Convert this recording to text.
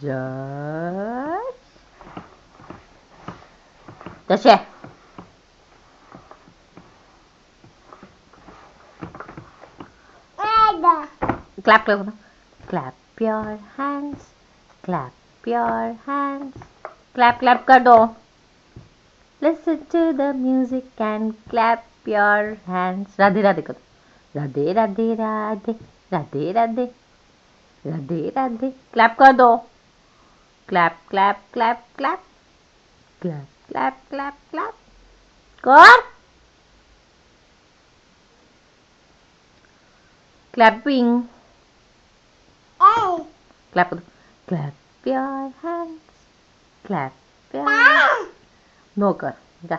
George. तसे clap clap clap your hands, clap your hands, clap clap कर दो. Listen to the music and clap your hands. Radhe Radhe करो. Radhe Radhe Radhe Radhe Radhe Radhe Radhe. clap कर दो. clap clap clap clap clap clap clap clap कर. clapping. clap करो. clap your hands, clap your. No कर जा.